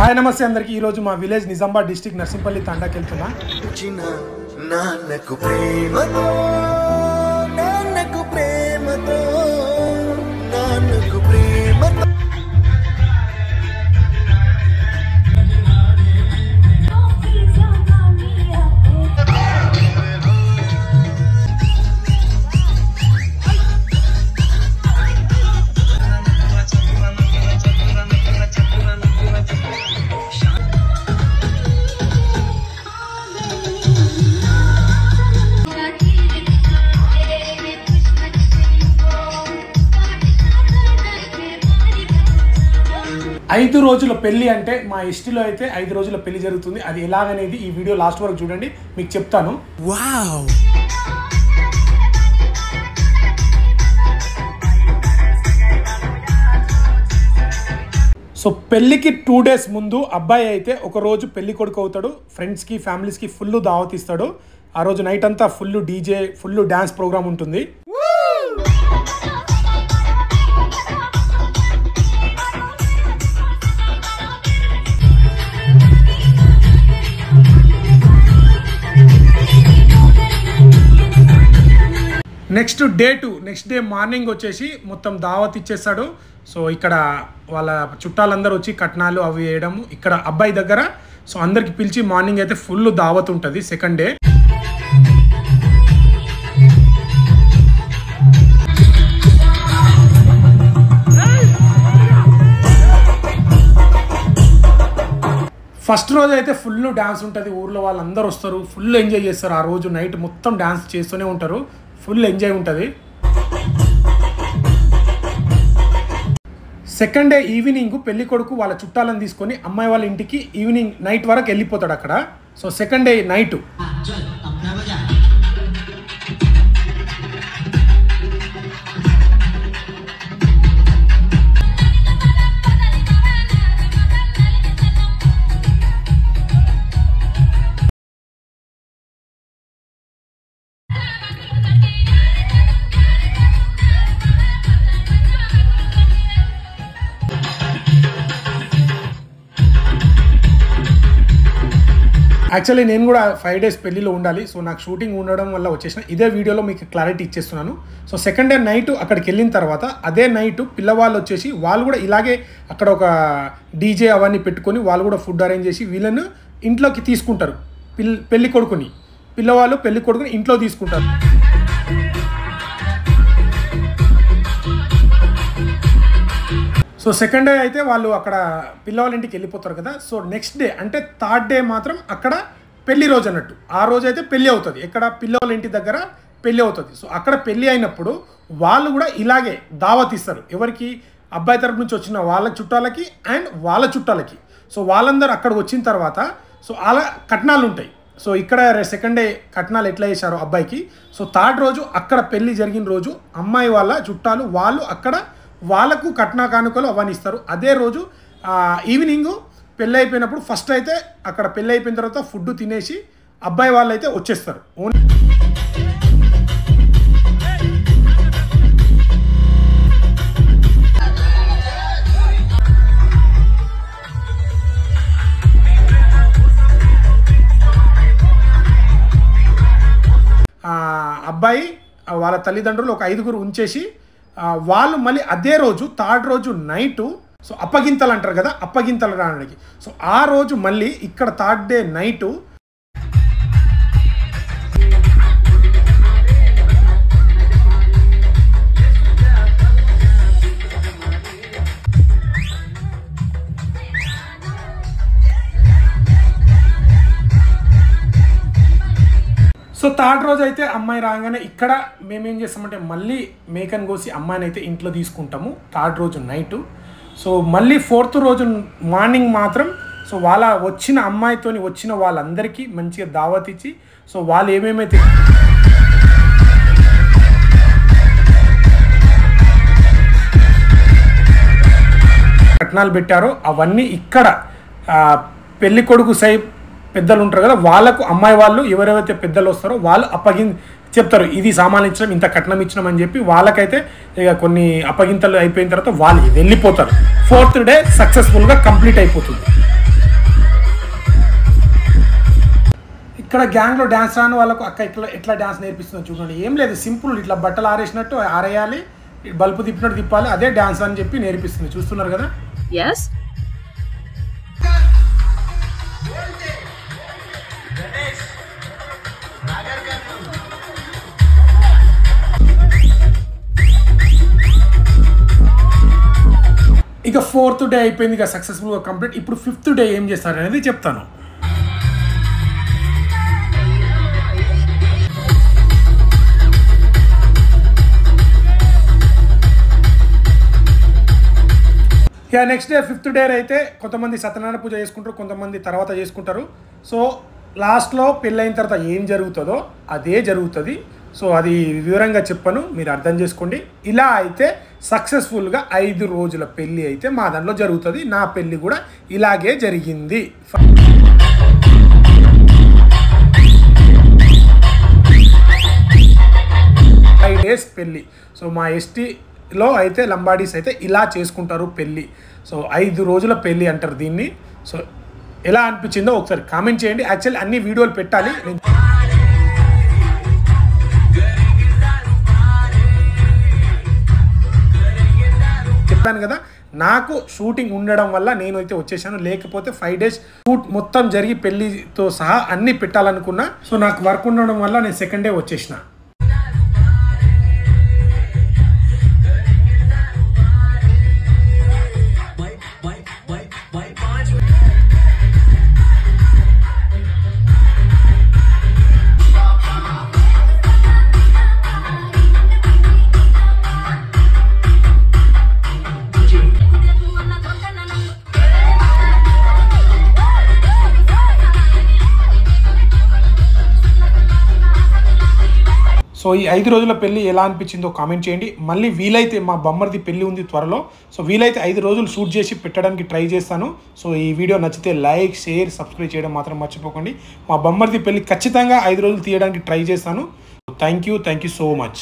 Hi నమస్తే అందరికి ఈ రోజు మా విలేజ్ నిజామాబాద్ డిస్ట్రిక్ట్ నర్సింపల్లి తండాకి వెళ్తున్నా. నాన్నకు ప్రేమతో నాన్నకు ప్రేమతో నాన్నకు ప్రేమతో ఐదు రోజుల పెళ్లి అంటే మా ఇష్టలో అయితే 5 రోజుల పెళ్లి జరుగుతుంది. అది ఎలాగనేది ఈ వీడియో లాస్ట్ వరకు చూడండి, మీకు చెప్తాను. వావ్! సో పెళ్ళికి 2 days ముందు అబ్బాయి అయితే ఒక రోజు పెళ్లి కొడుకు అవుతాడు. ఫ్రెండ్స్కి ఫ్యామిలీస్కి ఫుల్ దావత్ ఇస్తాడు. ఆ రోజు నైట్ అంతా full DJ full dance programme ఉంటుంది. నెక్స్ట్ డే మార్నింగ్ వచ్చేసి మొత్తం దావత్ ఇచ్చేస్తాడు. సో ఇక్కడ వాళ్ళ చుట్టాలందరూ వచ్చి కట్నాలు అవి వేయడం ఇక్కడ అబ్బాయి దగ్గర. సో అందరికి పిలిచి మార్నింగ్ అయితే ఫుల్ దావత్ ఉంటుంది. సెకండ్ డే ఫస్ట్ రోజు అయితే ఫుల్ డ్యాన్స్ ఉంటుంది. ఊర్లో వాళ్ళందరూ వస్తారు, ఫుల్ ఎంజాయ్ చేస్తారు. ఆ రోజు నైట్ మొత్తం డ్యాన్స్ చేస్తూనే ఉంటారు, ఫుల్ ఎంజాయ్ ఉంటుంది. సెకండ్ డే ఈవినింగ్ పెళ్లి కొడుకు వాళ్ళ చుట్టాలను తీసుకొని అమ్మాయి వాళ్ళ ఇంటికి ఈవినింగ్ నైట్ వరకు వెళ్ళిపోతాడు అక్కడ. So second day night actually నేను కూడా 5 days పెళ్లిలో ఉండాలి. సో నాకు షూటింగ్ ఉండడం వల్ల వచ్చేసిన ఇదే వీడియోలో మీకు క్లారిటీ ఇచ్చేస్తున్నాను. సో సెకండ్ డే నైట్ అక్కడికి వెళ్ళిన తర్వాత అదే నైట్ పిల్లవాళ్ళు వచ్చేసి వాళ్ళు కూడా ఇలాగే అక్కడ ఒక డీజే అవన్నీ పెట్టుకొని వాళ్ళు కూడా ఫుడ్ అరేంజ్ చేసి వీళ్ళను ఇంట్లోకి తీసుకుంటారు. పెళ్లి కొడుకుని పిల్లవాళ్ళు పెళ్లి కొడుకుని ఇంట్లో తీసుకుంటారు. సో సెకండ్ డే అయితే వాళ్ళు అక్కడ పిల్లవాళ్ళ ఇంటికి వెళ్ళిపోతారు కదా. సో నెక్స్ట్ డే అంటే 3rd డే మాత్రం అక్కడ పెళ్లి రోజు అన్నట్టు. ఆ రోజు అయితే పెళ్ళి అవుతుంది. ఎక్కడ పిల్లవాళ్ళ ఇంటి దగ్గర పెళ్ళి అవుతుంది. సో అక్కడ పెళ్ళి అయినప్పుడు వాళ్ళు కూడా ఇలాగే దావత్ ఇస్తారు. ఎవరికి? అబ్బాయి తరపు నుంచి వచ్చిన వాళ్ళ చుట్టాలకి అండ్ వాళ్ళ చుట్టాలకి. సో వాళ్ళందరూ అక్కడ వచ్చిన తర్వాత సో అలా కట్నాలు ఉంటాయి. సో ఇక్కడ సెకండ్ డే కట్నాలు ఎట్లా చేశారో అబ్బాయికి. సో 3rd రోజు అక్కడ పెళ్ళి జరిగిన రోజు అమ్మాయి వాళ్ళ చుట్టాలు వాళ్ళు అక్కడ వాళ్ళకు కట్నా కానుకలు అవన్నీ ఇస్తారు. అదే రోజు ఈవినింగ్ పెళ్ళి అయిపోయినప్పుడు ఫస్ట్ అయితే అక్కడ పెళ్ళి అయిపోయిన తర్వాత ఫుడ్ తినేసి అబ్బాయి వాళ్ళు అయితే వచ్చేస్తారు. ఓన్లీ అబ్బాయి వాళ్ళ తల్లిదండ్రులు ఒక 5గురు ఉంచేసి వాళ్ళు మళ్ళీ అదే రోజు 3rd రోజు నైటు సో అప్పగింతలు అంటారు కదా, అప్పగింతలు రావడానికి. సో ఆ రోజు మళ్ళీ ఇక్కడ 3rd day night so 3rd రోజు అయితే అమ్మాయి రాగానే ఇక్కడ మేమేం చేస్తామంటే మళ్ళీ మేకను కోసి అమ్మాయిని అయితే ఇంట్లో తీసుకుంటాము 3rd రోజు నైటు. సో మళ్ళీ 4th రోజు మార్నింగ్ మాత్రం సో వాళ్ళ వచ్చిన అమ్మాయితోని వచ్చిన వాళ్ళందరికీ మంచిగా దావత్ ఇచ్చి సో వాళ్ళు ఏమేమైతే కట్నాలు పెట్టారో అవన్నీ ఇక్కడ పెళ్లి కొడుకు సైడ్ పెద్దలు ఉంటారు కదా వాళ్ళకు అమ్మాయి వాళ్ళు ఎవరైతే పెద్దలు వస్తారో వాళ్ళు చెప్తారు ఇది సామాన్లు ఇచ్చడం ఇంత కట్నం ఇచ్చడం అని చెప్పి వాళ్ళకైతే ఇక కొన్ని అప్పగింతలు అయిపోయిన తర్వాత వాళ్ళు వెళ్ళిపోతారు. 4th డే సక్సెస్ఫుల్గా కంప్లీట్ అయిపోతుంది. ఇక్కడ గ్యాంగ్లో డ్యాన్స్ రాని వాళ్ళకు అక్క ఎట్లా డ్యాన్స్ నేర్పిస్తుందో చూడండి. ఏం లేదు, సింపుల్, ఇట్లా బట్టలు ఆరేసినట్టు ఆరేయాలి, బల్బు తిప్పినట్టు తిప్పాలి, అదే డ్యాన్స్ అని చెప్పి నేర్పిస్తుంది. చూస్తున్నారు కదా. ఇక 4th డే అయిపోయింది, ఇక సక్సెస్ఫుల్గా కంప్లీట్. ఇప్పుడు 5th డే ఏం చేస్తారు అనేది చెప్తాను. ఇక నెక్స్ట్ డే 5th డే అయితే కొంతమంది సత్యనారాయణ పూజ చేసుకుంటారు, కొంతమంది తర్వాత చేసుకుంటారు. సో లాస్ట్లో పెళ్ళైన తర్వాత ఏం జరుగుతుందో అదే జరుగుతుంది. సో అది వివరంగా చెప్పను, మీరు అర్థం చేసుకోండి. ఇలా అయితే సక్సెస్ఫుల్గా 5 రోజుల పెళ్ళి అయితే మా దాంట్లో జరుగుతుంది. నా పెళ్ళి కూడా ఇలాగే జరిగింది. 5 days పెళ్ళి. సో మా ఎస్టీలో అయితే లంబాడీస్ అయితే ఇలా చేసుకుంటారు పెళ్ళి. సో 5 రోజుల పెళ్ళి అంటారు దీన్ని. సో ఎలా అనిపించిందో ఒకసారి కామెంట్ చేయండి. యాక్చువల్లీ అన్ని వీడియోలు పెట్టాలి, నేను చెప్పాను కదా. నాకు షూటింగ్ ఉండడం వల్ల నేను అయితే వచ్చేసాను, లేకపోతే 5 days షూట్ మొత్తం జరిగి పెళ్ళితో సహా అన్నీ పెట్టాలనుకున్నా. సో నాకు వర్క్ ఉండడం వల్ల నేను 2nd day వచ్చేసిన. సో ఈ 5 రోజుల పెళ్ళి ఎలా అనిపించిందో కామెంట్ చేయండి. మళ్ళీ వీలైతే మా బొమ్మర్ది పెళ్ళి ఉంది త్వరలో. సో వీలైతే 5 రోజులు షూట్ చేసి పెట్టడానికి ట్రై చేస్తాను. సో ఈ వీడియో నచ్చితే లైక్, షేర్, సబ్స్క్రైబ్ చేయడం మాత్రం మర్చిపోకండి. మా బొమ్మర్ది పెళ్ళి ఖచ్చితంగా 5 రోజులు తీయడానికి ట్రై చేస్తాను. Thank you so much.